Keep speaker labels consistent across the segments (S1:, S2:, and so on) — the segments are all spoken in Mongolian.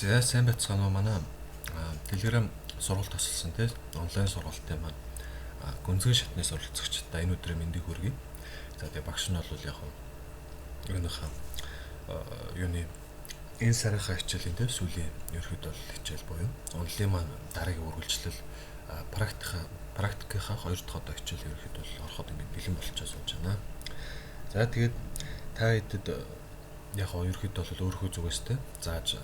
S1: За сайн байцгаана уу манай Telegram сургалт тасалсан тийм онлайн сургалтын маань гүнзгий шатны суралцагчдаа энэ өдрийн мэндийг хүргэе. За тэгээ багш нь бол яг юуныхаа юуны энэ сарынхаа хичээлийн тийм сүүлийн ерөөд бол хичээл буюу онлайн маань дараагийн үргэлжлэл практикийнхаа 2 дахь одоо хичээл ерөөд бол ороход ингээд бэлэн болчихсон сууж байна. За тэгээд та хэдэд яг ерөөд бол өөрийнхөө зүгээс тийм зааж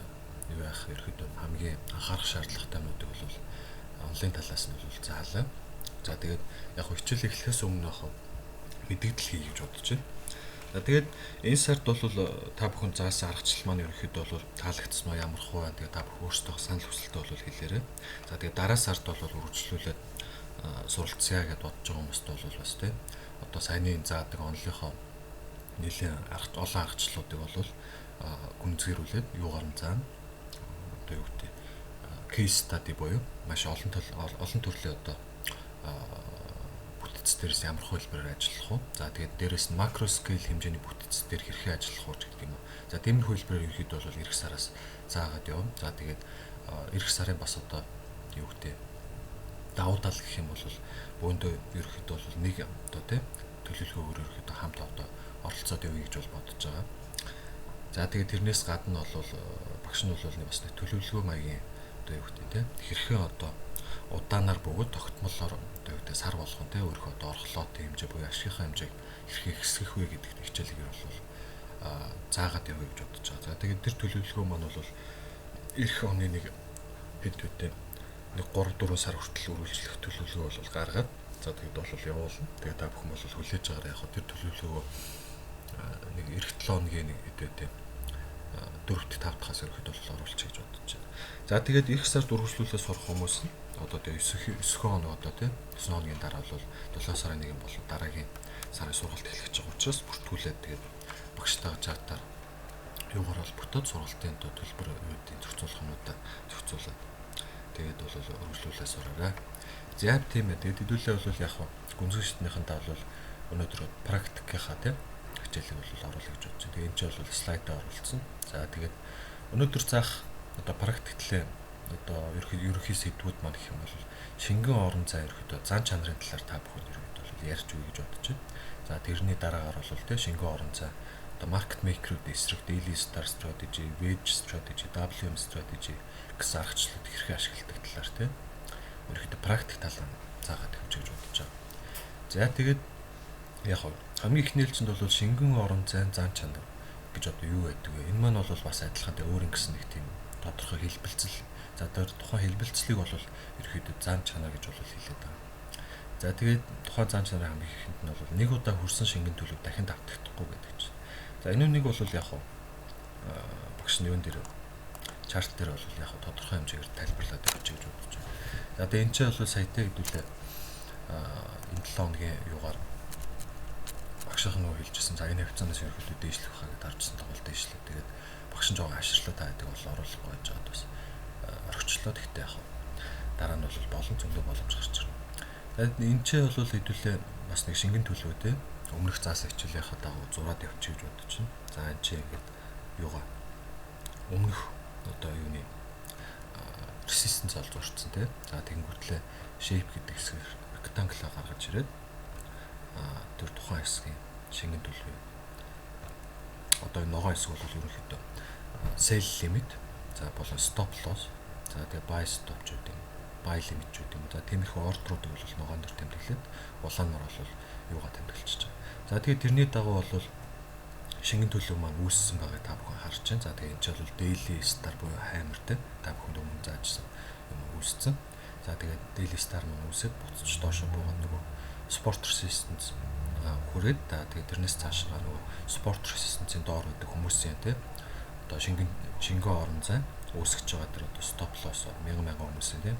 S1: юу яах ерөөд хамгийн анхаарах шаардлагатай юмнуудыг бол онлайн талаас нь бол заалаа. За тэгээд яг хичээл эхлэхээс өмнө яг мэдээлэл хийе гэж бодож байна. За тэгээд энэ сард бол та бүхэн заасан аргачлал маань ерөөд бол таалагдсан уу ямар хөө тэгээд та бүхэн өөрсдөө санал хүсэлтээ бол хэлээрэй. За тэгээд дараа сард бол үргэлжлүүлээд суралцъя гэж бодож байгаа хүмүүст бол бас тийм одоо саяны заадаг онлынхоо нэлийн олон аргачлалуудыг бол гүнзгийрүүлээд юугаар нь заана одоо юу гэдэг case study буюу маш олон төрлийн одоо бүтц дээрээс ямар хөлбөрөөр ажиллах уу. За тэгээд дээрээс нь макро скейл хэмжээний бүтц дээр хэрхэн ажиллах уу гэдэг юм уу. За тиймэр хөлбөрөөр ерөөд бол эх сараас заагаад явна. За тэгээд эх сарын бас одоо юу гэдэг давуу тал гэх юм бол бөөндөө ерөөд бол нэг одоо тийм төлөвлөгөөр ерөөд хамт одоо оролцоод явъя гэж бол бодож байгаа. За тэгээд тэрнээс гадна бол багш нь бол бас нэг төлөвлөгөө маягийн одоо юу гэдэг тийм хэрхэн одоо удаанаар бөгөөд тогтмолоор одоо юу гэдэг сар болгон тийм өөрөө одоо орхлоотой хэмжээ буюу ашигынхаа хэмжээг хэрхэн ихсгэх вэ гэдэг хичээлээр бол заагаад явъя гэж бодож байгаа. За тэгээд тэр төлөвлөгөө маань бол эх оны нэг хэд үедээ нэг 3-4 сар хүртэл үргэлжлэх төлөвлөгөө бол гаргаад за тэгээд бол явуулна. Тэгээд та бүхэн бол хүлээж байгаарай яг тэр төлөвлөгөө нэг эх 7 хоногийн нэг хэд үедээ 4-5 дахаас ирэхэд бол оруулчих гэж бодож байна. За тэгээд эх сард үргэлжлүүлээ сурах хүмүүс нь одоо тэгээ 9 хоног одоо тийм 9 хоногийн дараа бол 7 сарын 1 бол дараагийн сарын сургалт эхлэх гэж байгаа учраас бүртгүүлээд тэгээд багштайгаа чатаар юугаар бол бүтээд сургалтын төлбөр үүдийн зохицуулах юмудаа зохицуулаад тэгээд бол үргэлжлүүлээ сураарай. За тийм ээ тэгээд хэдүүлээ бол яг гүнзгий шатныхантаа бол өнөөдөр практикийнхаа тийм хичээлийг бол оруулах гэж бодож байна. Тэгээд энэ ч бол слайдаа оруулсан. За тэгээд өнөөдөр заах одоо практиклээ одоо ерөнхий сэдвүүд маань гэх юм бол шингэн орон зай ерөөдөө зан чанарын талаар та бүхэн ерөөдөө бол ярьж үе гэж бодож байна. За тэрний дараагаар бол тийм шингэн орон зай одоо market maker-үүд эсрэг daily star strategy, wedge strategy, WM strategy гэсэн аргачлалууд хэрхэн ашигладаг талаар тийм ерөөдөө практик талаар заагаад өгч гэж бодож байгаа. За тэгээд яг хамгийн их нээлжинд бол шингэн орон зайн зан чанар гэж одоо юу байдаг вэ? Энэ маань бол бас адилхан өөр ингэсэн нэг тийм тодорхой хэлбэлцэл. За тэр тухайн хэлбэлцлийг бол ерөөдөө зан чанар гэж бол хэлээд байгаа. За тэгээд тухайн зан чанарын хамгийн ихэнд нь бол нэг удаа хүрсэн шингэн төлөв дахин давтагдахгүй гэдэг чинь. За энэ үнийг бол яг багш нь юун дээр чарт дээр бол яг тодорхой хэмжээгээр тайлбарлаад өгч гэж бодож байна. За тэгээд энэ ч бол саятай хэдүүлээ энэ 7 хоногийн юугаар багшийн нөө хэлжсэн. За энэ хавцаанаас ерөөхдөө дээшлэх хаа гэдээ харжсан тоглолт дээшлээ. Тэгээд багш нь жоо ашиглаад таадаг бол оруулахгүй байж байгаа бас орхичлоо. Тэгтээ яг дараа нь бол болон зөндөө боломж гарч ирнэ. Тэгээд энэ ч бол хэдүүлээ бас нэг шингэн төлөвтэй өмнөх заасан хичээлийн дагуу зураад явчих гэж бодож байна. За энэ ч ингээд юугаа өмнөх одоо юуны resistance олж урьдсан тийм. За тэгэнгүүтлээ shape гэдэг хэсгээр rectangle гаргаж ирээд тэр тухайн хэсгийн шингэн төлөв. Одоо энэ ногоон хэсэг бол ерөнхийдөө sell limit, за болон stop loss, за тэгээ buy stop ч гэдэг юм, buy limit ч гэдэг юм. За тиймэрхүү ордеруудыг бол ногоон дээр тэмдэглээд улаанаар бол юугаа тэмдэглэж байгаа. За тэгээ тэрний дагуу бол шингэн төлөв маань үүссэн байгааг та бүхэн харж байна. За тэгээ энэ ч бол daily star буюу hammer те та бүхэнд өмнө заажсан юм үүссэн. За тэгээ daily star маань үүсээд буцаж доошо буугаад нөгөө sport resistance хүрээд тэгээ тэрнээс цааш нөгөө sport resistance-ийн доор байдаг хүмүүсийн тий одоо шингэн орон зай үүсгэж байгаа тэр одоо stop loss мянган хүмүүсийн тий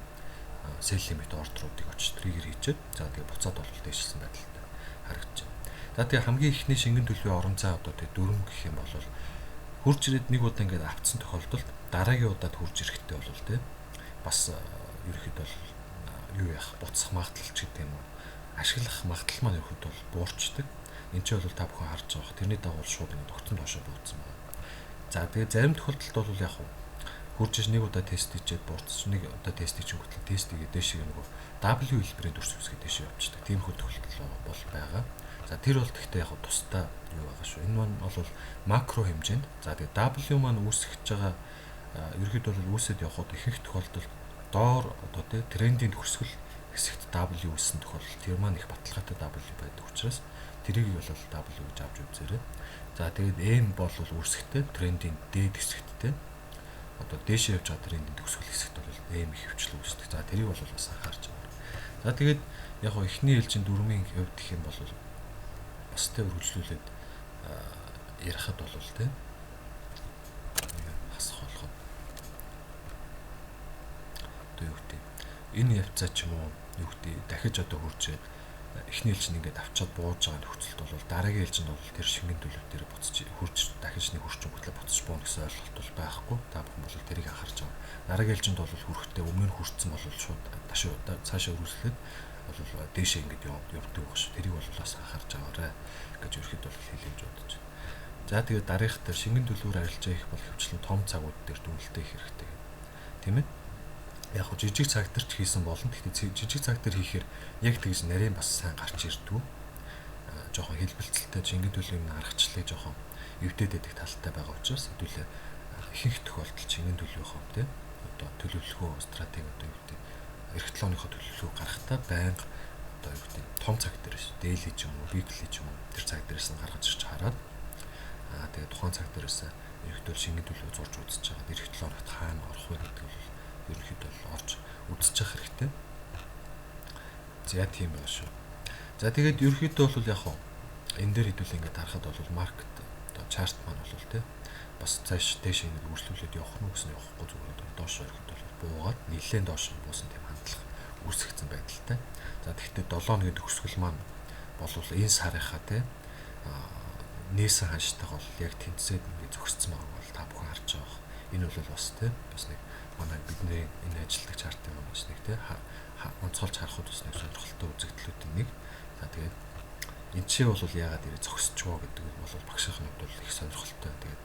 S1: sell limit ордеруудыг очиж триггер хийчихэд за тэгээ буцаад бол дэвшилсэн байдалтай харагдаж байна. За тэгээ хамгийн ихний шингэн төлөвийн орон зай одоо тэгээ дөрөв гэх юм бол хурж ирээд нэг удаа ингээд автсан тохиолдолд дараагийн удаад хурж ирэхдээ бол тий бас ерөөхдөө юу яах буцах магадлал ч гэдэг юм уу ашиглах магадлал маань ерөөд бол буурчдаг. Энд ч бол та бүхэн харж байгаа. Тэрний дагуу шууд ингэ тогтсон доошоо бууцсан байна. За тэгээ зарим тохиолдолд бол яг хурж иж нэг удаа тест хийчихэд буурч нэг удаа тест хийчихвэл тест хийгээд дэшээ нөгөө W хэлбэрийн дүрс үсгээд дэшээ явчихдаг. Тиймэрхүү тохиолдол бол байгаа. За тэр бол гэхдээ яг тусдаа юу байгаа шүү. Энэ маань бол макро хэмжээнд. За тэгээд W маань үүсгэж байгаа ерөөд бол үүсэд явхад ихэнх тохиолдолд доор одоо тий трендийн төгсгөл хэсэгт W үүссэн тохиолдол тэр маань их баталгаатай W байдаг учраас тэрийг бол W гэж авч үзээрэй. За тэгээд M бол үүсгэхдээ трендийн дээд хэсэгттэй одоо дээшээ явж байгаа трендийн төгсгөл хэсэгт бол M их хөвчлөө үүсдэг. За тэрийг бол бас анхаарч байгаа. За тэгээд яг хоо эхний ээлжийн дөрмийн хувьд гэх юм бол бас тэ үргэлжлүүлээд ярихад бол тэ хасах болгоод одоо юу гэдэг энэ явцаа ч юм уу юу гэдэг дахиж одоо хуржээд эхний ээлжинд ингээд авчаад бууж байгаа нөхцөлд бол дараагийн ээлжинд бол тэр шингэн төлөв дээр буцаж хурж дахиж нэг хурж өнгөтлөө буцаж буун гэсэн ойлголт бол байхгүй. Та бүхэн бол тэрийг анхаарч байгаа. Дараагийн ээлжинд бол хүрэхдээ өмнө нь хүрсэн бол шууд цаашаа үргэлжлээд бол дээшээ ингээд явдаг байх шүү. Тэрийг бол бас анхаарч байгаарай гэж ерөөд бол хэлж бодож байна. За тэгээд дараагийнх дээр шингэн төлөвөөр арилжаа их бол хөвчлэн том цагууд дээр дүнэлтээ их хэрэгтэй. Тийм ээ. Яг хөө жижиг цаг дээр ч хийсэн болно. Гэхдээ жижиг цаг дээр хийхээр яг тэгж нарийн бас сайн гарч ирдгүү. Жохон хэлбэлцэлтэй шингэн төлөвийн аргачлалыг жохон эвдээд идэх талтай байгаа учраас хэдүүлээ ихэнх тохиолдолд шингэн төлөвийнхөө тэ одоо төлөвлөгөө стратеги одоо юу гэдэг эх 7 оныхоо төлөвлөгөө гаргахтаа байнга одоо юу гэдэг том цаг дээр шүү. Daily ч юм уу, weekly ч юм уу тэр цаг дээрээс нь гаргаж ирж хараад тэгээд тухайн цаг дээрээс ерөнхийдөө шингэн төлөв зурж үзэж байгаа. Эх 7 оногт хаана орох вэ гэдэг бол ерөнхийдөө орж үзэж явах хэрэгтэй. За тийм байна шүү. За тэгээд ерөнхийдөө бол яг энэ дээр хэдүүл ингээд харахад бол маркет одоо чарт маань бол тэ бас цааш дээш ингээд үргэлжлүүлээд явах нь гэсэн явахгүй зүгээр доош ерөнхийдөө буугаад нэлээд доош буусан тийм хандлага үүсгэсэн байдалтай. За тэгэхдээ 7 өдрийн төгсгөл маань бол энэ сарынхаа тэ нээсэн ханштайг бол яг тэнцээд ингээд зөкссөн байгаа бол та бүхэн харж байгаа. Энэ бол бас тэ бас нэг манай бидний энэ ажилтдаг чартын маань нэг тэ онцгойлж харахад бас нэг сонирхолтой үзэгдлүүдийн нэг. За тэгээд энэ ч бол яагаад ирээ зөксчихвоо гэдэг нь бол багшийн хувьд бол их сонирхолтой. Тэгээд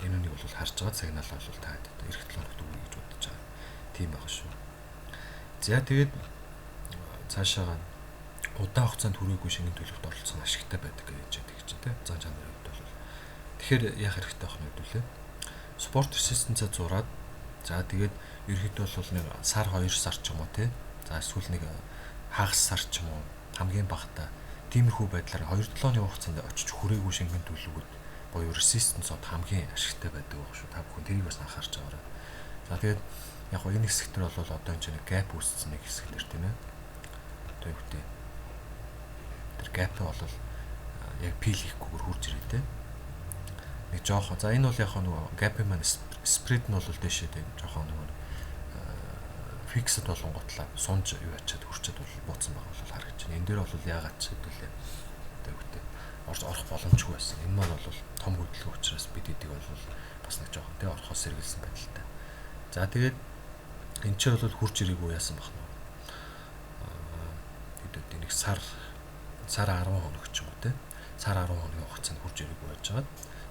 S1: энэ үнийг бол харж байгаа сигнал бол та эх 7 хоногт өгнө гэж бодож байгаа. Тийм байгаа шүү. За тэгээд цаашаа удаан хугацаанд хүрээгүй шингэн төлөвт оролцох нь ашигтай байдаг гэж хэлж байгаа тийм. Зан чанарын хувьд бол тэгэхээр яах хэрэгтэй байх нь хэвдүүлээ. Спорт ресистенцаа зураад за тэгээд ерөөхдөө бол нэг сар 2 сар ч юм уу тийм. За эсвэл нэг хагас сар ч юм уу хамгийн багтаа тиймэрхүү байдлаар 2-7 оны хугацаанд очиж хүрээгүй шингэн төлөвүүд боёо resistance од хамгийн ашигтай байдаг байх шүү. Та бүхэн тэрийг бас анхаарч байгаарай. За тэгээд яг энэ хэсэг төр бол одоо энэ нэг gap үүссэн нэг хэсэг төр тийм ээ. Одоо юу гэдэг тэр gap бол яг пил хийхгүйгээр хурж ирээ тийм. Нэг жоохон за энэ бол яг нөгөө gap-ийн маань spread нь бол дээшээ тийм жоохон нөгөө fixed болонготлаа сунж юу ячаад хурчаад бол бууцсан байгаа бол харагдаж байна. Энэ дээр бол яагаад ч хэвдүүлээ. Одоо юу гэдэг орох боломжгүй байсан. Энэ маань бол том хөдөлгөөн учраас бид эдийг бол бас нэг жоохон тий орохоос сэргэлсэн байдалтай. За тэгээд энэ ч бол хурж ирээгүй яасан бах нь. Хэдүүд нэг сар 10 хоног ч юм уу тий. Сар 10 хоногийн хугацаанд хурж ирээгүй байж байгаад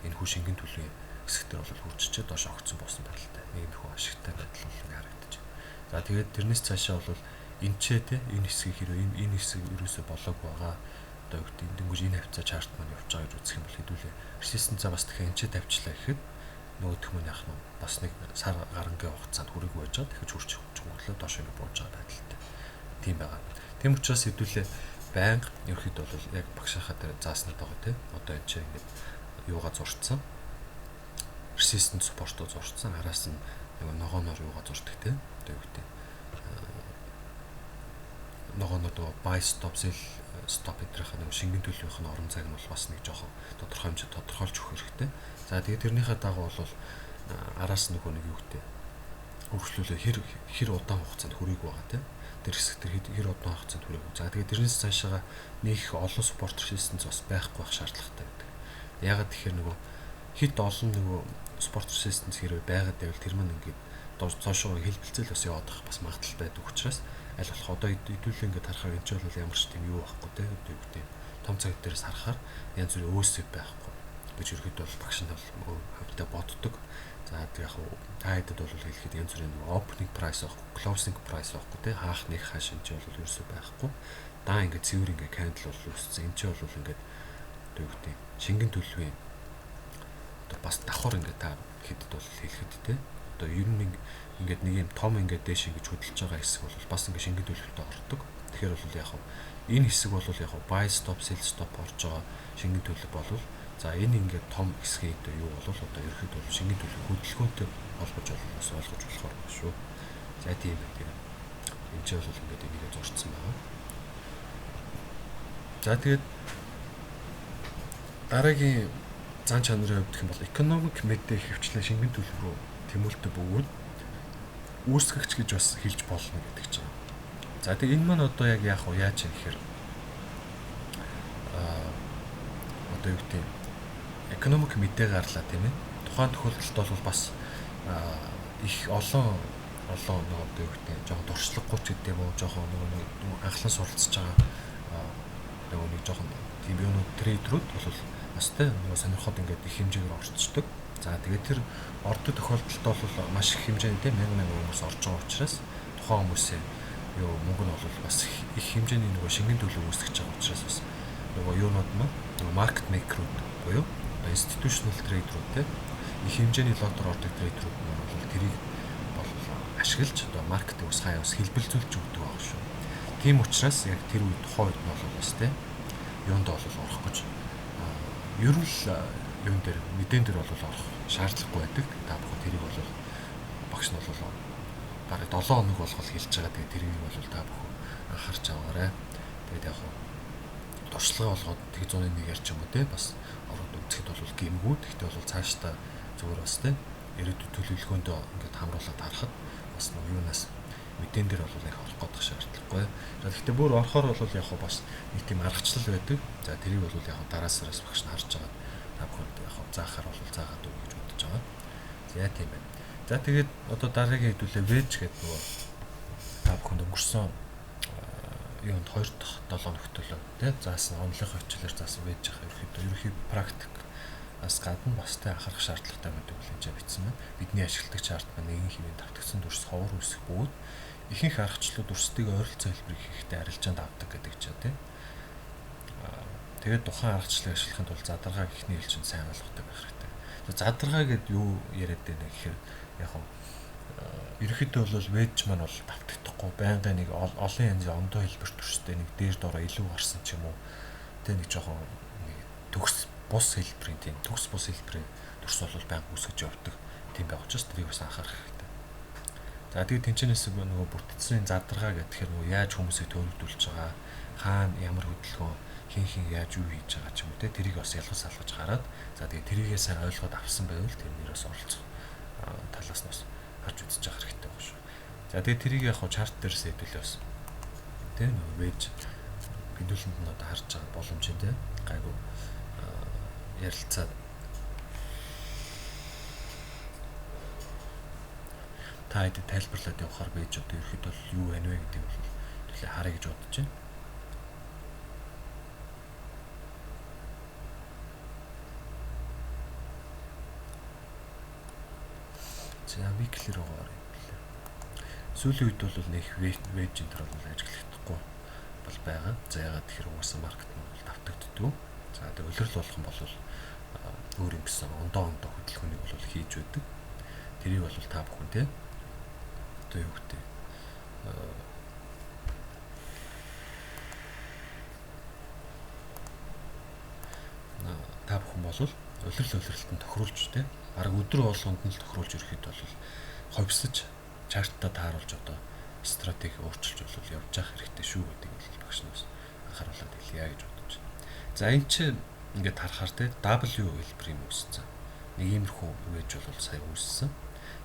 S1: энэ хүү шингэн төлөвийн хэсэгтэр бол хуржчихэд доош огцсон болсон байдалтай. Нэг нөхөө ашигтай байдал бол харагдаж байна. За тэгээд тэрнээс цаашаа бол энэ ч тий энэ хэсгийг хэрэг энэ хэсэг ерөөсө болоог байгаа. Одоо юу гэдэг дөнгөж энэ хавцаа чарт маань явж байгаа гэж үзэх юм бол хэдүүлээ resistance бас дахин энэ тавьчлаа гэхэд нөгөөх нь яах нь бас нэг сар гарангийн хугацаанд хүрээгүй байж байгаа дахиж хурж чөмглөө доош ингэ бууж байгаа байдалтай. Тийм байгаа. Тийм учраас хэдүүлээ байнга ерөөхдөө бол яг багшаахаа дээр зааснаад байгаа тийм. Одоо энэ чинь ингэ юугаа зурцсан. Resistance support-оо зурцсан. Араас нь нэг ногооноор юугаа зурдаг тийм. Одоо юу гэдэг ногооноо buy stop sell stop гэдрэх нэг шингэн төлөвийнх нь орон цаг нь бол бас нэг жоохон тодорхой хэмжээ тодорхойлж өгөх хэрэгтэй. За тэгээд тэрнийхээ дагуу бол араас нөгөө нэг юу гэдэг хөрвчлүүлээ хэр удаан хугацаанд хүрээгүй байгаа тийм. Тэр хэсэг тэр хэр удаан хугацаанд хүрээгүй. За тэгээд тэрнээс цаашаа нэг олон спорт resistance бас байхгүй байх шаардлагатай байдаг. Ягаад тэгэхээр нөгөө хит олон нөгөө спорт resistance хэрэг байгаад байвал тэр маань ингээд доошоо хэлбэлцэл бас яваад байх бас магадлал байдаг учраас аль болох одоо хэдүүлээ ингээд харахаар энэ ч бол ямар ч тийм юу байхгүй тийм үү том цаг дээрээс харахаар янз бүрийн өөсөв байхгүй гэж ерөөд бол багш нь бол хөвдөө боддог. За тэг яг та хэдэд бол хэлэхэд янз бүрийн opening price авахгүй, closing price авахгүй те хаах нэг хаа шинж бол ерөөсөй байхгүй. Даа ингээд цэвэр ингээд candle бол үүссэн. Энд чинь бол ингээд одоо юу гэдэг шингэн төлөвийн одоо бас давхар ингээд та хэдэд бол хэлэхэд те одоо ер нь ингээд нэг юм том ингээд дээш ингэж хөдөлж байгаа хэсэг бол бас ингээд шингэн төлөвтэй ордог. Тэгэхээр бол яг энэ хэсэг бол яг buy stop sell stop орж байгаа шингэн төлөв болвол за энэ ингээд том хэсгийн юу бол одоо ерөөхдөө бол шингэн төлөв хөдөлгөөнтэй холбож бас ойлгож болохоор байна шүү. За тийм байх. Энд чинь бол ингээд энийг зурцсан байгаа. За тэгээд дараагийн зан чанарын хувьд гэх юм бол economic мэдээ хөвчлэн шингэн төлөв рүү тэмүүлдэг бөгөөд үүсгэгч гэж бас хэлж болно гэдэг чинь. За тэгээд энэ маань одоо яг яаж юм гэхээр одоо юу гэдэг economic мэдээ гарлаа тийм ээ. Тухайн тохиолдолд бол бас их олон нөгөө одоо юу гэдэг жоохон дуршлаггүй ч гэдэг юм уу, жоохон нөгөө анхлан суралцж байгаа нөгөө нэг жоохон тийм юунууд трейдерүүд бол бас тэ нөгөө сонирхоод ингээд их хэмжээгээр орцдог. За тэгээд тэр ордог тохиолдолд бол маш их хэмжээний мянган хүмүүс орж байгаа учраас тухайн хүмүүсийн юу мөнгө нь бол бас их хэмжээний нөгөө шингэн төлөв үүсгэж байгаа учраас бас нөгөө юунууд маань нөгөө market maker-ууд буюу institutional trader-ууд те их хэмжээний лотор ордог trader-ууд маань бол тэрийг бол ашиглаж одоо маркетинг ус хаяа ус хэлбэлзүүлж өгдөг байгаа шүү. Тийм учраас яг тэр үед тухайн үед нь бол бас те юунд бол орох гэж ер нь л юун дээр мэдэн дээр бол орох шаардлагагүй байдаг. Та бүхэн тэрийг бол багш нь бол бараг 7 хоног болгол хэлж байгаа. Тэгээд тэрийг бол та бүхэн анхаарч аваарай. Тэгээд яг туршлага болгоод 101 ярьч юм уу те бас ороод үзэхэд бол гэмгүй. Гэхдээ бол цаашдаа зүгээр бас те ирээдүйн төлөвлөгөөндөө ингээд хамруулаад харахад бас нэг юунаас мэдэн дээр бол яг орох гэдэг шаардлагагүй. За гэхдээ бүр орохоор бол яг бас нэг тийм аргачлал байдаг. За тэрийг бол яг дараасараас багш нь харж байгаа. Та бүхэнд яг заахаар бол заагаад үг гэж бодож байгаа. За тийм байна. За тэгээд одоо дараагийн хэдүүлээ вэж гэдэг нөгөө та бүхэнд өнгөрсөн юунд 2 дахь 7 хоногт төлөө тий заасан онлынхаа хичээлээр заасан вэж байгаа ерөнхий практик бас гадна бас тэ анхаарах шаардлагатай байдаг хэмжээ бичсэн байна. Бидний ашигладаг чарт маань нэгэн хэвийн давтагдсан дүрс ховор үүсэх бөгөөд ихэнх аргачлалууд дүрсдийг ойролцоо хэлбэрийг хийхдээ арилжаанд авдаг гэдэг ч тий. Тэгээд тухайн аргачлалыг ашиглахын тулд задаргааг ихний хэлжинд сайн ойлгохдаг байх хэрэгтэй. Задаргаа гэдэг юу яриад байна гэхээр яг ерөнхийдөө бол вэж маань бол давтагдахгүй байнгын нэг олон янзын ондоо хэлбэр төрстэй нэг дээр дороо илүү гарсан ч юм уу. Тэ нэг жоохон нэг төгс бус хэлбэрийн тийм төгс бус хэлбэрийн төрс бол байнга үүсгэж явдаг. Тийм байх учраас тэрийг бас анхаарах хэрэгтэй. За тэгээд тэнцэнээс нөгөө бүртгэсэн задаргаа гэхээр нөгөө яаж хүмүүсийг төрөлдүүлж байгаа, хаана ямар хөдөлгөөн хин яаж юу хийж байгаа ч юм уу те тэрийг бас ялгаж салгаж гараад за тэгээд тэрийгээ сайн ойлгоод авсан байвал тэрнээс оролцох талаас нь бас харж үзэж байгаа хэрэгтэй байна шүү. За тэгээд тэрийг яг чарт дээрээс хэдүүлээ бас те нөгөө вэж хэдүүлэнд нь одоо харж байгаа боломжтой гайгүй ярилцаад та хэдэд тайлбарлаад явахаар байж одоо ерөөхдөө юу байна вэ гэдэг бол төлөө харъя гэж бодож байна. За виклэр угаар юм билээ. Сүүлийн үед бол нэг вэж энэ бол ажиглахдаггүй бол байгаа. За ягаад тэгэхээр угаасаа маркет нь бол давтагддаг. За тэг улирал болгон бол өөр юм гэсэн ондоо хөдөлгөөнийг бол хийж байдаг. Тэрийг бол та бүхэн те одоо юу гэдэг та бүхэн бол улиралтанд тохируулж те бараг өдрө болгонд нь л тохируулж ирэхэд бол ховсож чартаа тааруулж одоо стратеги өөрчилж бол явж явах хэрэгтэй шүү гэдэг бол багш нас анхааруулад хэлье гэж бодож байна. За энэ чинь ингээд харахаар те W хэлбэр юм үүссэн. Нэг иймэрхүү вэж бол сая үүссэн.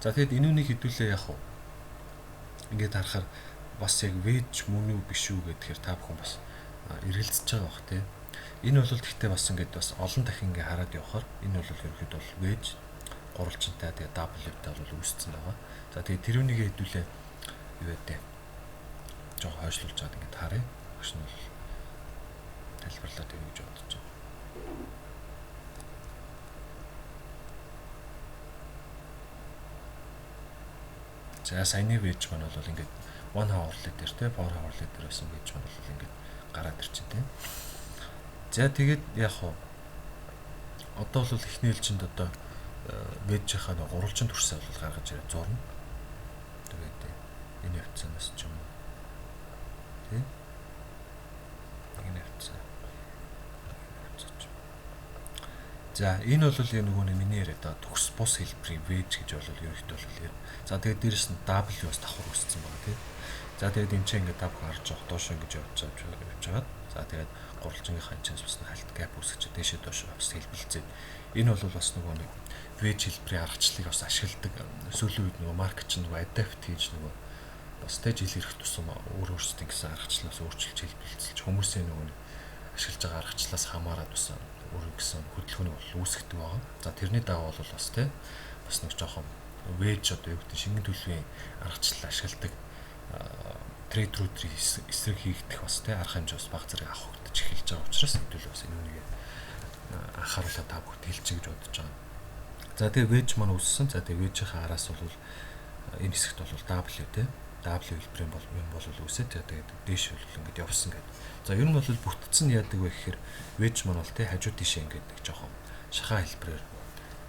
S1: За тэгэд энүүнийг хэдүүлээ яг уу ингээд харахаар бас яг вэж мөн үү биш үү гэхээр та бүхэн бас эргэлзэж байгаа бах те. Энэ бол гэхдээ бас ингээд бас олон дахин ингээд хараад явахаар энэ бол ерөөхдөө бол вэж гурвалжинтай тэгээ W-тай бол үүссэн байгаа. За тэгээ тэрүүнийг хэдүүлээ юу вэ? Жоо хойшлуулж чад ингээд харъя. Багш нь бол тайлбарлаад өгье гэж бодож байна. За саяны вэж маань бол ингээд 1 hourly дээр те 4 hourly дээр байсан вэж маань бол ингээд гараад ирчин те. За тэгээд яг хоо одоо бол эхний ээлжинд одоо вэжийнхаа гурвалжин төрсөө бол гаргаж ирээд зурна. Тэгээд энэ хавцаанаас ч юм уу тий. Энэ хавцаа. За энэ бол нөгөө миний яриад байгаа төгс бус хэлбэрийн вэж гэж бол ерөнхийдөө бол яа. За тэгээд дээрэс нь W бас давхар үүссэн байгаа тий. За тэгээд энэ чинь ингээд тав гарч явах доош ингэж явж байгаа. За тэгээд гурвалжингийнхаа энэ бас хальт гэп үүсгэж дээшээ доош бас хэлбэлцээ. Энэ бол бас нөгөө нэг вэж хэлбэрийн аргачлалыг бас ашигладаг. Сүүлийн үед нөгөө маркет чинь нөгөө адапт хийж нөгөө бас тэ жил ирэх тусам өөрсдийн гэсэн аргачлалаас өөрчилж хэлбэлцэлж хүмүүсийн нөгөө ашиглаж байгаа аргачлалаас хамаарат бас өөр гэсэн хөдөлгөөний бол үүсгдэг байгаа. За тэрний дагуу бол бас тэ бас нэг жоохон вэж одоо юу гэдэг шингэн төлөвийн аргачлал ашигладаг трейдерүүдийн эсрэг хийгдэх бас тэ арга хэмжээ бас бага зэрэг авах гэж эхэлж байгаа учраас хэдүүл бас энэ үнийг анхааруулаад та бүгд хэлчих гэж бодож байгаа. За тэгээ вэж маань үүссэн. За тэгээ вэжийнхаа араас бол энэ хэсэгт бол W тэ W хэлбэрийн бол юм бол үүсээд тэгээд дээш бол ингээд явсан гэдэг. За ер нь бол бүтцэн яадаг вэ гэхээр вэж маань бол тэ хажуу тийшээ ингээд нэг жоохон шахаа хэлбэрээр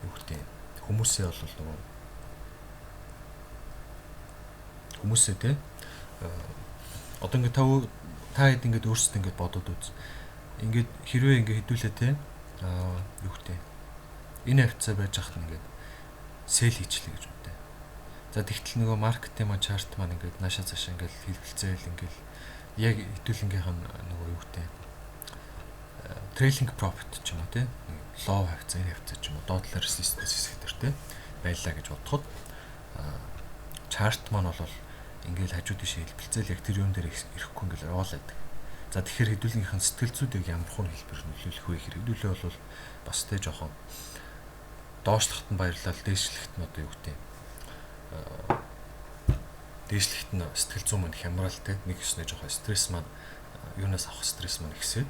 S1: юу гэдэг хүмүүсээ бол нөгөө хүмүүсээ тэ одоо ингээд та хэд ингээд өөрсдөө ингээд бодоод үз. Ингээд хэрвээ ингээд хэдүүлээ тэ юу гэдэг энэ хавцаа байж хахад ингээд сел хийчлээ гэж үтэй. За тэгтэл нөгөө маркетинг маань чарт маань ингээд наашаа цаашаа ингээд хэлбэлцээл ингээд яг хэдүүлэнгийнх нь нөгөө юу гэдэг trailing profit ч юм уу те лоу хавцаа энэ хавцаа ч юм уу доотлол resistance хэсэг дээр те байлаа гэж бодоход чарт маань бол ингээд хажуу тийш хэлбэлцээл яг тэр юм дээр ирэхгүй ингээд яваалаа гэдэг. За тэгэхээр хэдүүлгийнхэн сэтгэл зүйд яг ямар хүн хэлбэр нөлөөлөх вэ гэхээр хэдүүлээ бол бас тэ жоохон доошлохт нь баярлал дээшлэхт нь одоо юу гэдэг дээшлэхт нь сэтгэл зүй маань хямрал тэ нэг өснө жоохон стресс маань юунаас авах стресс маань ихсээд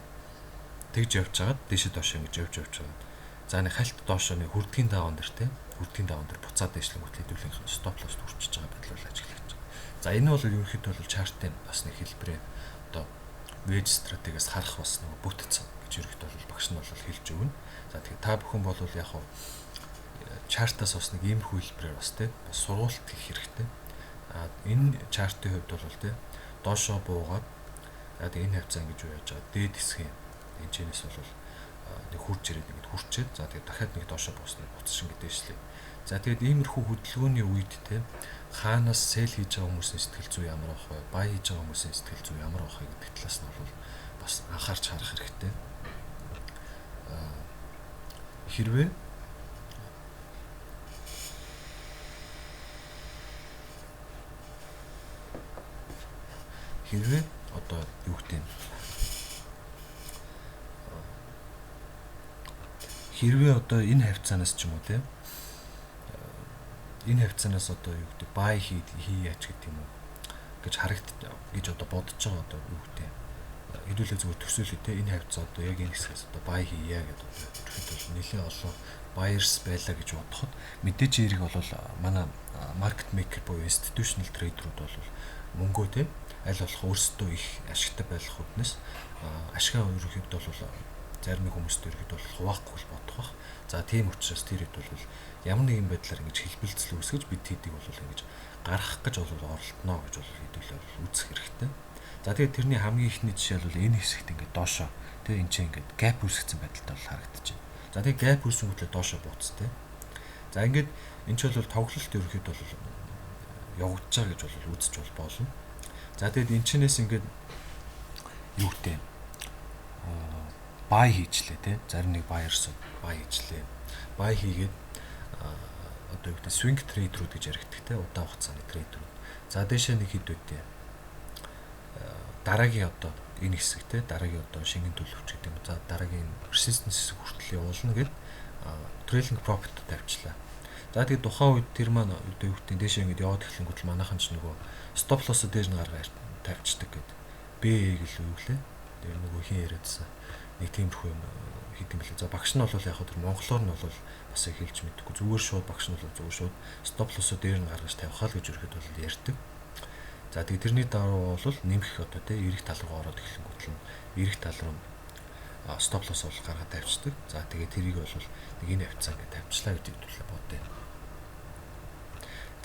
S1: тэгж явж хагаад дээшээ доош ингэж явж байгаа. За нэг хальт доош нэг хүрдгийн дааван дээр тэ хүрдгийн дааван дээр буцаад дээшлэнгүүт хэдүүлгийнхэн стоп лосс хүрчиж байгаа байдлаар ажиглаж байгаа. За энэ бол ерөнхийдөө бол чартын бас нэг хэлбэрээ одоо вэж стратегиас харах бас нэг бүтцэн гэж ерөнхийдөө бол багш нь бол хэлж өгнө. За тэгэхээр та бүхэн бол яг хоо чартаас бас нэг иймэрхүү хэлбэрээр бас тий бас сургуулт хийх хэрэгтэй. Энэ чартын хувьд бол тий доошоо буугаад энэ хавцаа ингэж яаж байгаа дээд хэсгийн энэ чинээс бол нэг хурж ирээд ингэж хурчээд за тэгээд дахиад нэг доошоо буусныг буцшин гэдээшлээ. За тэгээд иймэрхүү хөдөлгөөний үед тий хаанаас сел хийж байгаа хүмүүсийн сэтгэл зүй ямар байх вэ? Бай хийж байгаа хүмүүсийн сэтгэл зүй ямар байх вэ гэдэг талаас нь бол бас анхаарч харах хэрэгтэй. Хэрвээ одоо юу гэдэг нь хэрвээ одоо энэ хавцаанаас ч юм уу те энэ хавцаанаас одоо юу гэдэг бай хийяач гэдэг юм уу гэж харагдаж гэж одоо бодож байгаа одоо юу гэдэг хэдүүлээ зүгээр төсөөлөе те энэ хавцаа одоо яг энэ хэсгээс одоо бай хийя гэдэг одоо ихэд нэлээд олон buyers байлаа гэж бодоход мэдээж эерэг бол манай market maker буюу institutional trader-ууд бол мөнгөө те аль болох өөрсдөө их ашигтай байх хүнээс ашгаа ерөөхдөө бол зарим нэг хүмүүст ерөөхдөө бол хуваахгүй бодох бах. За тийм учраас тэр хэд бол ямар нэгэн байдлаар ингэж хэлбэлцэл үүсгэж бид тэдийг бол ингэж гаргах гэж бол оролдоно гэж бол хэдүүлээ үзэх хэрэгтэй. За тэгээд тэрний хамгийн ихний жишээ бол энэ хэсэгт ингээд доошоо тэгээ энэ чинь ингээд gap үүсгэсэн байдалтай бол харагдаж байна. За тэгээд gap үүсгэнгүүтлээ доошоо бууцтай. За ингээд энэ ч бол тоглолт ерөөхдөө бол явагдаж байгаа гэж бол үзэж болно. За тэгээд энэ чинээс ингээд юу гэдэг бай хийжлээ те зарим нэг buyers бай хийжлээ. Бай хийгээд одоо юу гэдэг swing trader-ууд гэж яригддаг те удаан хугацааны трейдерүүд. За дэшээ нэг хэд үтэй дараагийн одоо энэ хэсэг те дараагийн одоо шингэн төлөвч гэдэг юм. За дараагийн resistance хэсэг хүртэл явуулна гэд trailing profit тавьчлаа. За тэгээд тухайн үед тэр маань одоо юу гэдэг дэшээ ингэж яваад эхлэнгүүт л манайхан ч нөгөө stop loss-ыг дээж нь гаргаад тавьчихдаг гэд. Б гэлээ юу гэлээ. Тэр нөгөө хин яриадсан нэг тиймэрхүү юм хийдэг юм билээ. За багш нь бол яг тэр монголоор нь бол бас яг хэлж мэдэхгүй. Зүгээр шууд багш нь бол зүгээр шууд стоп лоссоо дээр нь гаргаж тавихаа л гэж ерөөд бол ярьдаг. За тэгээ тэрний дараа бол нэмэх одоо тий эрэг тал руу ороод эхлэнгүүт л эрэг тал руу стоп лосс бол гаргаад тавьчихдаг. За тэгээ тэрийг бол нэг энэ хавцаа ингээд тавьчлаа гэдэг төлөв бодъё.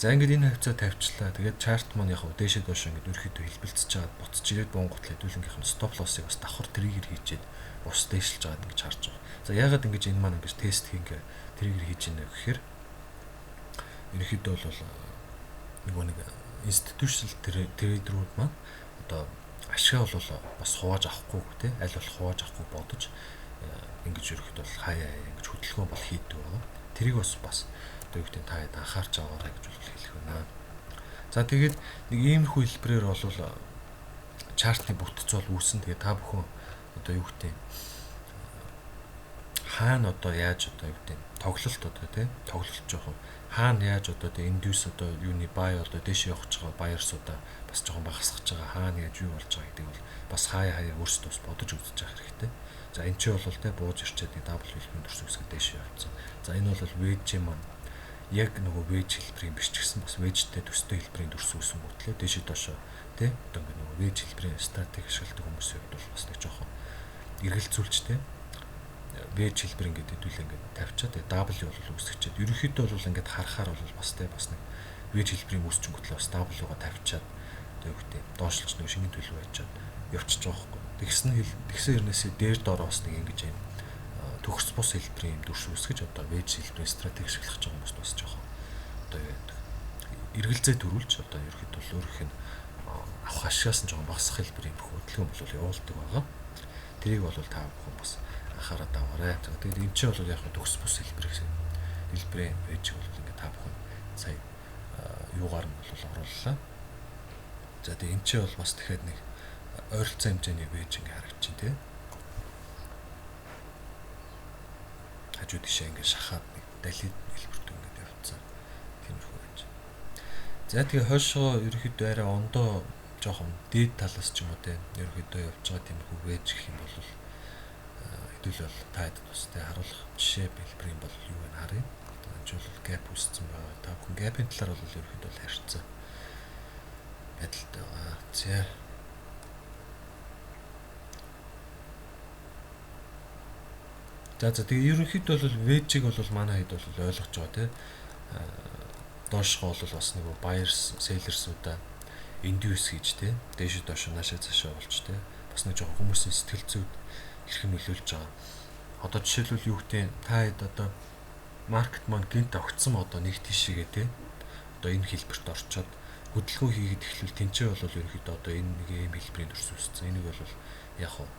S1: За ингээд энэ хавцаа тавьчлаа. Тэгээд чарт маань яг дээшээ доош ингээд ерөөхдөө хэлбэлцэж чаад буцаж ирээд буунгуут хэдүүлэнгийнх нь стоп лоссыг бас давхар триггер хийчихэд бус дээшилж байгааг ингэж харж байгаа. За яагаад ингэж энэ маань ингэж тест хийгээ триггер хийжийнэ гэхээр ерөөхдөө бол нэг институционал трейдерүүд маань одоо ашиг бол бас хувааж авахгүй тий аль болох хувааж авахгүй бодож ингэж ерөөхдөө бол хаяа ингэж хөдөлгөөн бол хийдэг байгаа. Тэрийг бас одоо юу гэдэг та хэд анхаарч аваарай гэж хэлэх байна. За тэгээд нэг иймэрхүү хэлбэрээр бол чартын бүтц бол үүсэн. Тэгээд та бүхэн одоо юу гэдэг хаана одоо яаж одоо юу гэдэг тоглолт одоо тий тоглолт жоохон хаана яаж одоо тэ индюс одоо юуны бай одоо дээшээ явах гэж байгаа баярсуудаа бас жоохон багасгах гэж байгаа хаана яаж юу болж байгаа гэдэг бол бас хаяа өөрсдөө бас бодож үзэж явах хэрэгтэй. За энэ ч бол тэ бууж ирчээд нэг дабл хэлбэрийн төрс үсгээ дээшээ явуулсан. За энэ бол вэж маань яг нөгөө вэж хэлбэрийн биш ч гэсэн бас вэжтэй төстэй хэлбэрийн төрс үсэн гүтлээ дээшээ доошоо тэ одоо ингэ нөгөө вэж хэлбэрийн стратеги ашигладаг хүмүүсийн хувьд бол бас нэг жоохон эргэлзүүлжтэй вэж хэлбэр ингээд хэдүүлээ ингээд тавьчаад W бол үүсгэчихэд ерөнхийдөө бол ингээд харахаар бол бас тэ бас нэг вэж хэлбэрийн үүсчингүүтлээ бас W-га тавьчаад одоо юу гэдэг доошлж нэг шинийн төлөв байчаад явчихж байгаа байхгүй. Тэгсэн хэрнээсээ дээр доор бас нэг ингэж юм төгс бус хэлбэрийн юм дүрс үүсгэж одоо вэж хэлбэрийн стратеги ашиглах гэж байгаа хүмүүс бас жоохон одоо юу гэдэг эргэлзээ төрүүлж одоо ерөнхийдөө бол өөрөх нь авах ашигаас нь жоохон багасгах хэлбэрийн хөдөлгөөн бол явуулдаг байгаа. Тэрийг бол та бүхэн бас анхаарал аваарай. Тэгээд энэ чинь бол яг төгс бус хэлбэрийн вэж бол ингээд та бүхэн сая юугаар нь бол орууллаа. За тэгээд энэ чинь бол бас тэгэхээр нэг ойролцоо хэмжээний вэж ингээд харагдчих тийм. Хажууд тишээ ингээд шахаад нэг далид хэлбэрт ингээд явцсан. Тиймэрхүү байж. За тэгээ хойшоо ерөөхдөө арай ондоо жоохон дээд талаас ч юм уу тийм ерөөхдөө явж байгаа тиймэрхүү вэж гэх юм бол хэдүүл та хэд тустай харуулах жишээ хэлбэрийн бол юу вэ харъя. Энэ ч бол гэп үүссэн байгаа. Та бүхэн гэпийн талаар бол ерөөхдөө л харьцсан. Байдалтай байгаа. За За тэгээ ерөнхийдөө бол вэжийг бол манай хэд бол ойлгож байгаа тийм доошгоо бол бас нэг buyers sellers-уудаа induce хийж тийм дээш доош наашаа цаашаа болж тийм бас нэг жоохон хүмүүсийн сэтгэл зүйд хэрхэн нөлөөлж байгаа. Одоо жишээлбэл юу гэдэг та хэд одоо маркет маань гинт огцсон одоо нэг тийшээгээ тийм одоо энэ хэлбэрт орчоод хөдөлгөөн хийгээд эхлүүл тэнцээ бол ерөнхийдөө одоо энэ нэг юм хэлбэрийн төрс үүссэн. Энийг бол яг уу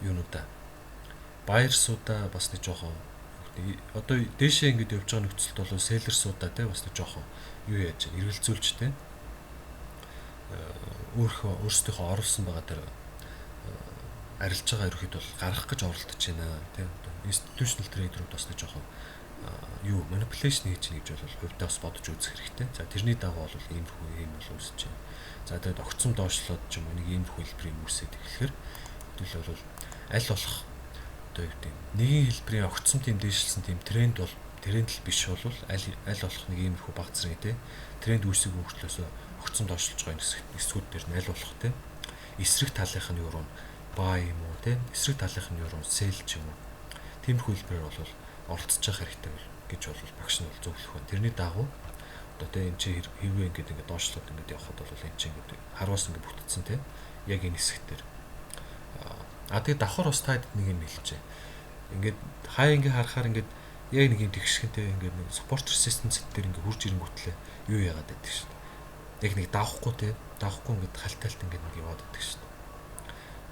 S1: юунуудаа байерсуудаа бас нэг жоохон одоо дээшээ ингэж явж байгаа нөхцөлд бол селлерсуудаа те бас нэг жоохон юу яаж эргэлзүүлж те өөрсдийнхөө оруулсан байгаа тэр арилж байгаа ерөөд бол гаргах гэж оролдож байна те институционал трейдерүүд бас нэг жоохон юу манипуляшн хийж гэж бол хувьдаа бас бодож үзэх хэрэгтэй. За тэрний дагуу бол иймэрхүү юм бол үүсэж байна. За тэгээд огцом доошлоод ч юм уу нэг иймэрхүү хэлбэрийн үүсээд эхлэхээр хэдүүл бол аль болох одоо юу гэдэг нэгэн хэлбэрийн огцсон тийм дээшилсэн тийм тренд бол тренд л биш бол аль болох нэг иймэрхүү баг зэрэг те тренд үүсэх хөртлөөсөө огцсон доошлж байгаа хэсгүүд дээр нь аль болох те эсрэг талынх нь юу руу buy юм уу те эсрэг талынх нь юу руу sell ч юм уу тиймэрхүү хэлбэрээр бол оролцож явах хэрэгтэй гэж бол багш нь бол зөвлөх байна. Тэрний дагуу одоо те энэ чи хэрвээ ингээд доошлоод ингээд явхад бол энэ чи ингээд харуус ингээд бүтцсэн те яг энэ хэсэгтэр тэгээ давхар бас таад нэг юм хэлжээ. Ингээд хаа ингээд харахаар ингээд яг нэг юм тэгшгэнтэй ингээд нэг support resistance дээр ингээд хурж ирэнгүүтлээ юу яагаад байдаг шүү дээ. Яг нэг давахгүй ингээд халтаалт ингээд нэг яваад байдаг шүү дээ.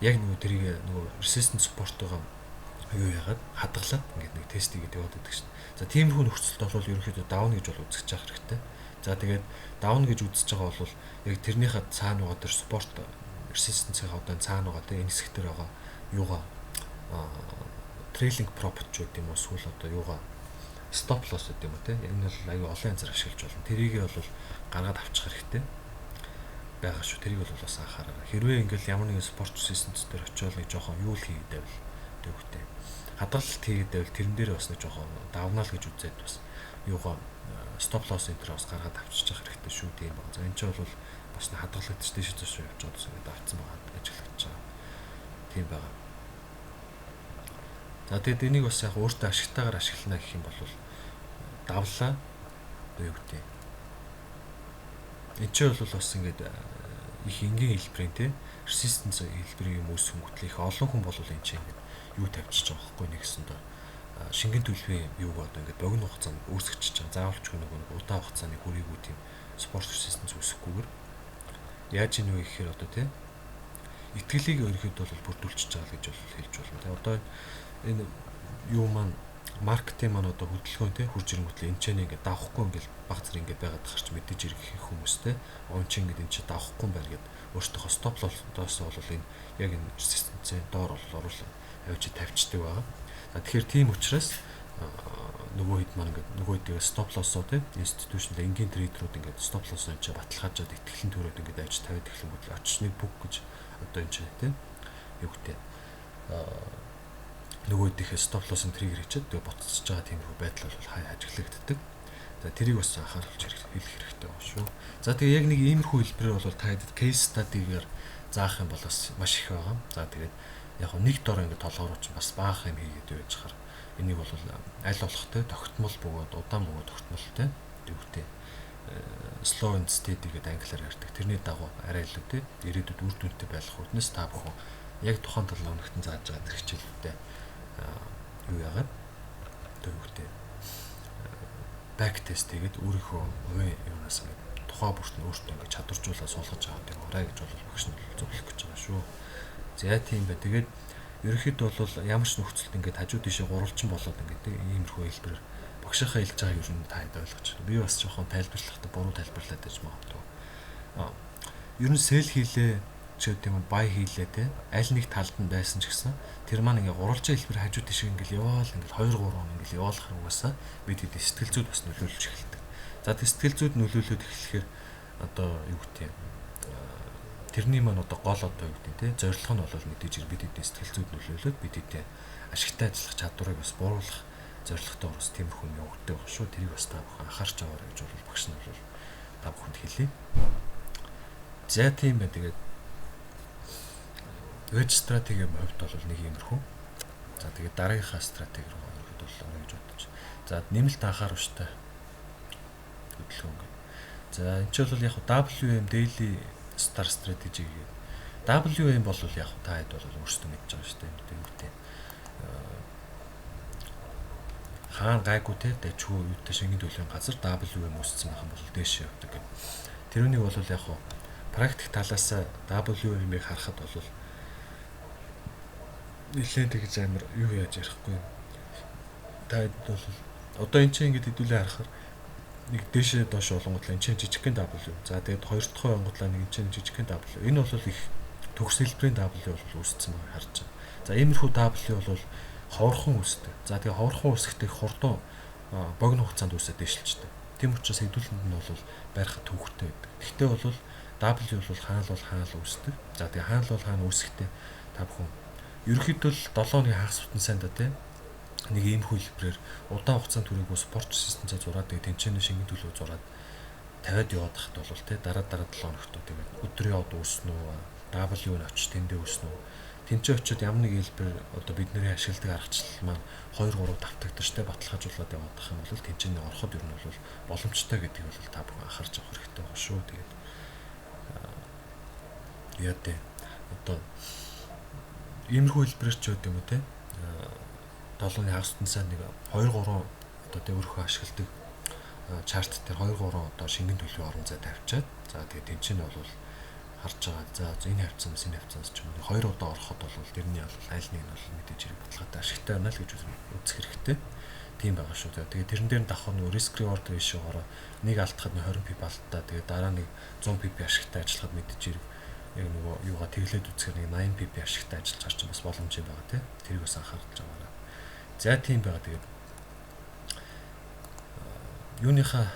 S1: Яг нөгөө тэрийг нөгөө resistance support байгаа юу яагаад хадгалаад ингээд нэг тест хийгээд яваад байдаг шүү дээ. За тиймэрхүү нөхцөлд бол ерөнхийдөө даун гэж бол үзэж явах хэрэгтэй. За тэгээд даун гэж үзэж байгаа бол яг тэрнийхээ цаана байгаа тэр support resistance-ийн одоо цаана байгаа тэ энэ хэсгээр байгаа юугаа trailing profit ч гэдэг юм уу эсвэл одоо юугаа stop loss гэдэг юм уу те энэ бол аюу олон янзаар ашиглаж болно. Тэрийг бол гаргаад авчих хэрэгтэй байгаа шүү. Тэрийг бол бас анхаараа. Хэрвээ ингээл ямар нэгэн спорт системс дээр очиод нэг жоохон юу л хийгээд байвал Төвхтэй. Хадгалалт хийгээд байвал тэрэн дээр бас нэг жоохон давнаа л гэж үзээд бас юугаа стоп лосс энэ төр бас гаргаад авчиж явах хэрэгтэй шүү тийм байна. За энэ ч бол бас нэг хадгалагдчих тийш тийш явж байгаа гэсэн ингээд авцсан байгаа ажиглагдаж байгаа. Тийм байгаа. За тэгээд энийг бас яг өөртөө ашигтайгаар ашиглана гэх юм бол давлаа юу гэдэг. Энд ч бол бас ингээд их энгийн хэлбэрийн те resistance хэлбэрийн юм үүсгэн хөтлөх их олон хүн бол энэ чинь ингээд юу тавьчихж байгаа байхгүй нэгсэндээ шингэн төлөвийн юуг одоо ингээд богино хугацаанд үүсгэж байгаа. Заавалч нэг удаан хугацааны хүрээгүй тийм спорт resistance үүсэхгүйгээр яаж ийн вэ гэхээр одоо те итгэлийг ерөөхдөө бол бүрдүүлчихэж байгаа гэж бол хэлж болно. Тэгээ одоо энэ юу маань маркетинг маань одоо хөдөлгөөн те хурж ирэнгүүтлээ энэ ч ингээд давахгүй ингээд баг зэрэг ингээд байгаад гарч мэдээж ирэх хүмүүстэй он чи ингээд энэ чи давахгүй юм байна гэд өөртөө стоп лоссоос бол энэ яг энэ системцээ доор оруулах авчи тавьчдаг байгаа. Тэгэхээр тийм учраас нөгөө хэд маань ингээд нөгөө хэд стоп лоссоо те институшнд энгийн трейдерүүд ингээд стоп лоссоо энэ баталгаажаад ихтгэлийн төрөд ингээд авчи тавиад эхлэнгүүт очны бүк гэж одоо энэ ч те юу гэдэг нөгөө дэхээ стоп лоссын триггер хийчихэд тэгээ боцсож байгаа тийм их байдал бол хай ажиглагддаг. За тэрийг бас анхааруулж хэлэх хэрэгтэй байна шүү. За тэгээ яг нэг иймэрхүү хэлбэрээр бол та хэд кейс стадигээр заах юм бол бас маш их байгаа. За тэгээд яг нэг дор ингээд толгоорууч бас баах юм хийгээд байж хахаар энийг бол аль болох те тогтмол бөгөөд удаан бөгөөд тогтмолтой тэгвтэй slow and steady гэдэг англиар ярьдаг. Тэрний дагуу арай илүү те ирээдүйд үр дүнтэй байх хүнээс та бүхэн яг тухайн 7 хоногт зааж байгаа хэрэгчлэлтэй юу яагаад төвхтэй back test хийгээд өөрийнхөө хувийн юунаас ингээд тухайн бүрт нь өөртөө ингээд чадваржуулаад суулгаж аваад юм орой гэж бол багш нь зөвлөх гэж байгаа шүү. За тийм бай. Тэгээд ерөнхийдөө бол ямар ч нөхцөлд ингээд хажуу тийшээ гурвалжин болоод ингээд иймэрхүү хэлбэрээр багшийнхаа хэлж байгаа юм нь таад ойлгож байна. Би бас жоохон тайлбарлахдаа буруу тайлбарлаад байж магадгүй. Ер нь сэл хийлээ ч гэдэм юм бай хийлээ те аль нэг талд нь байсан ч гэсэн тэр маань ингээ гурвалжин хэлбэр хажуу тийш ингээл яваал ингээл 2 3 он ингээл яваалах угаасаа бид хэд сэтгэл зүйд бас нөлөөлж эхэлдэг. За тэг сэтгэл зүйд нөлөөлөд эхлэхээр одоо юу гэдэг юм тэрний маань одоо гол одоо юу гэдэг те зорилго нь бол мэдээж бид хэд сэтгэл зүйд нөлөөлөд бид хэд ашигтай ажиллах чадварыг бас бууруулах зорилготой бас тиймэрхүү юм өгдөг баг шүү. Тэрийг бас та бүхэн анхаарч аваарай гэж бол багш нь бол та бүхэнд хэлье. За тийм бай. Тэгээд веб стратегийн хувьд бол нэг иймэрхүү. За тэгээд дараагийнхаа стратеги руу ороход бол орё гэж бодож. За нэмэлт анхааруулжтай хөдөлгөөн. За энэ ч бол яг WM Daily Star Strategy гэдэг. WM бол яг та хэд бол өөрсдөө мэдж байгаа шүү дээ. Тийм үү. Хаан гайгүй те дэжгүй юутай шингэн төлөвийн газар WM үүссэн байх юм бол дээш явдаг. Тэрүүнийг бол яг практик талаас WM-ийг харахад бол нэлээд тэгж амар юу яаж ярихгүй. Та бол одоо эн чинь ингэж хэдүүлээ харахаар нэг дээшээ доош олонготлаа эн чинь жижигхэн W. За тэгээд хоёр дахь онготлаа нэг эн чинь жижигхэн W. Энэ бол их төгс хэлбэрийн W бол үүссэн байгаа харж байна. За иймэрхүү W бол ховорхон үүсдэг. За тэгээд ховорхон үүсэхдээ хурдан богино хугацаанд үүсээд дэвшилждэг. Тийм учраас хэдүүлэнд нь бол байрах төвхөртэй байдаг. Гэхдээ бол W бол хаал үүсдэг. За тэгээд хаал үүсэхдээ та бүхэн ерөнхийдөө 7 хоногийн хагас бүтэн сайнд тий нэг ийм хөлбрээр удаан хугацаанд түрээгүй спорт системцээ зураад тэгээ тэнцэнэ шингэн төлөв зураад тавиад яваад хахад бол тий дараа 7 хоногт тэгээд өдрийн од үүснэ үү W нь очиж тэндээ үүснэ үү тэнцээ очиод ямар нэг хэлбэр одоо бидний ашигладаг аргачлал маань 2 3 давтагдчихтай баталгаажуулаад яваад байх юм бол тэнцэнэ ороход ер нь бол боломжтой гэдгийг бол та бүхэн анхаарч авах хэрэгтэй байна шүү. Тэгээд яа дээ одоо иймэрхүү хэлбэрээр ч гэдэг юм уу те 7-ны хагас бүтэн сайн нэг 2 3 одоо тэ өөрхөө ашигладаг чарт дээр 2 3 одоо шингэн төлөвийн орон зай тавьчаад за тэгээд тэнцэнэ бол харж байгаа. За энэ хавцаас ч юм уу 2 удаа ороход бол тэрний бол аль нэг нь бол мэдээж хэрэг баталгаатай ашигтай байна л гэж үзэх хэрэгтэй. Тийм байгаа шүү. Тэгээд тэрэн дээр давхар нөгөө risk reward ratio-гоор нэг алдахад 20 pip алдтаа тэгээд дараа нэг 100 pip ашигтай ажиллахад мэдээж хэрэг яг нөгөө юугаа тэглээд үзэхээр нэг 80 pip ашигтай ажиллаж гарч бас боломж юм байгаа тийм. Тэрийг бас анхаарч байгаарай. За тийм байгаа. Тэгээд юуныхаа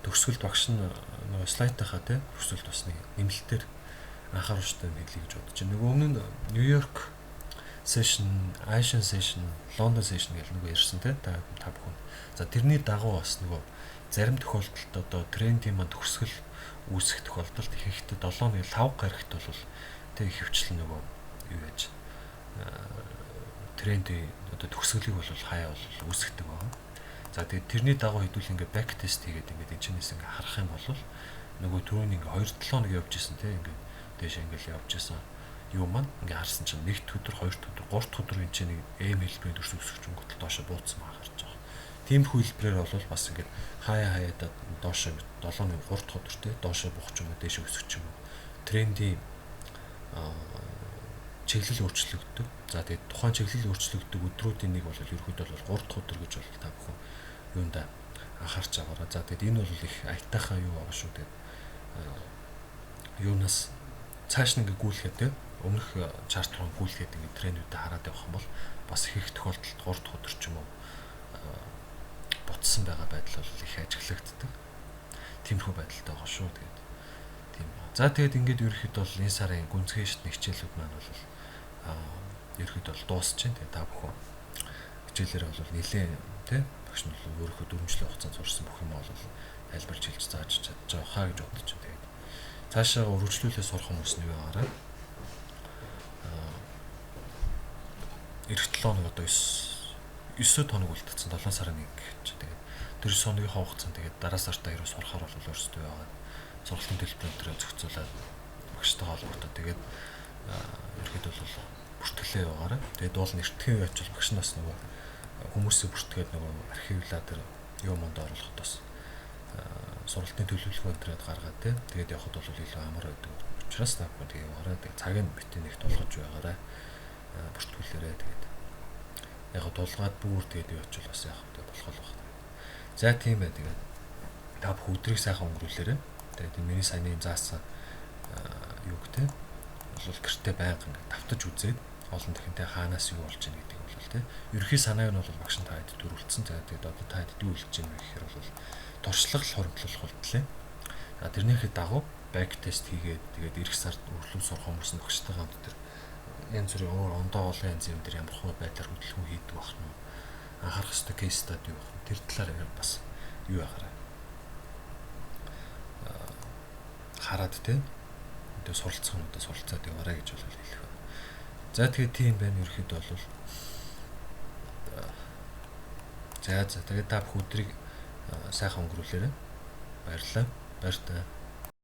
S1: төгсгөлд багш нь нөгөө слайдтайхаа тийм төгсгөлд бас нэг нэмэлтээр анхааруулжтай юм хэлье гэж бодож байна. Нөгөө өмнө нь Нью-Йорк session, Asian session, London session гэх нөгөө ирсэн те та бүхэн. За тэрний дагуу бас нөгөө зарим тохиолдолд одоо трендийн манд төгсгөл үүсэх тохиолдолд ихэнхдээ 7-ны 5 гарагт бол тэг хөвчлэн нөгөө юу яаж трендийн одоо төгсгөлийг бол хаяа бол үүсгдэг байна. За тэгээд тэрний дагуу хэдүүл ингээ back test хийгээд ингээ энэчнээс ингээ харах юм бол нөгөө түрүүний ингээ 2-7 хоног явж исэн те ингээ дээш ингээ явж исэн юу маань ингээ харсан чинь 1 өдөр 2 өдөр 3 өдөр энэ чинь эм хэлбэрийн төрс өсгөчөнгөт доошо бууцсан маа гарч байгаа. Тиймэрхүү хэлбэрээр бол бас ингээ хаяа доошо 7-ны 3 өдөр те доошо буух ч юм уу дээш өсгөч юм уу трендийн чиглэл өөрчлөгддөг. За тэгээд тухайн чиглэл өөрчлөгддөг өдрүүдийн нэг бол ерөөхдөө бол 3 дахь өдөр гэж бол та бүхэн юунда анхаарч байгаарай. За тэгээд энэ бол их аятайхаа юу байгаа шүү. Тэгээд юунаас цааш нь ингээ гүйлгээд те өмнөх чарт руу гүйлгээд ингээ трендүүдээ хараад явах юм бол бас их тохиолдолд 3 дахь өдөр ч юм уу ботсон байгаа байдал бол их ажиглагддаг. Тиймэрхүү байдалтай байгаа шүү. Тэгээд тийм ба. За тэгээд ингээд ерөөхдөө бол энэ сарын гүнзгий шатны хичээлүүд маань бол ерөөхдөө бол дуусч байна. Тэгээд та бүхэн хичээлээрээ бол нэлээд тий багш нь бол өөрөөхөө 4 жилийн хугацаанд сурсан бүх юм бол тайлбарч хэлж зааж чадж байгаа хаа гэж бодож байна. Тэгээд цаашаа өргөжлүүлээ сурах хүмүүс нь юу байгаарай. Эх 7 хоног одоо 9 хоног үлдсэн 7 сарын 1 гэж. Тэгээд тэр соногийнхоо хугацаанд тэгээд дараа сартаа ирүү сурахаар бол өөрсдөө байгаа. Сургалтын төлбөрөөр зохицуулаад багштайгаа холбогдоод тэгээд ерөөд бол бүртгэлээ байгаарай. Тэгээд дуул нэртгэн байж бол багш нас нөгөө хүмүүсээ бүртгээд нөгөө архивлаа тэр юм онд оруулахад бас сургалтын төлөвлөгөө өнтрээд гаргаад тэгээд явхад бол илүү амар байдаг. Учираас та бүхэн тэгээд яваарай. Тэгээд цаг нь битэн их тулгаж байгаарай. Бүртгүүлээрээ тэгээд яг тулгаад бүр тэгээд явж бол бас яах вэ болох байх. За тийм бай тэгээд та бүх өдрийг сайхан өнгөрүүлээрэй. Тэгээд миний саяны заасан юу гэдэг бол гэртээ байнга ингээд давтаж үзээд олон дахинтай хаанаас юу болж ийн гэдэг бол тий. Ерхий санааг нь бол багш нь таад төрүүлсэн. За тэгээд одоо таад юу үлдэж ийн гэхээр бол туршлага хоригдлох болтлээ. За тэрнийхээ дагуу back test хийгээд тэгээд эх сард өглөө сурах хүмүүс нь багштайгаа хамт тэр янз бүрийн өөр ондоо олон янз юм дээр ямар хөө байдлаар хөдөлгөөн хийдэг байх нь анхаарах ёстой case study байх. Тэр талаар бас юу яхаарай. Хараад тий. Тэгээ суралцах нь одоо суралцаад яваарай гэж бол хэлэх байна. За тэгээд тийм байна ерөөхдөө бол за тэгээд та бүх өдрийг сайхан өнгөрүүлээрэй. Баярлалаа. Баяр таа.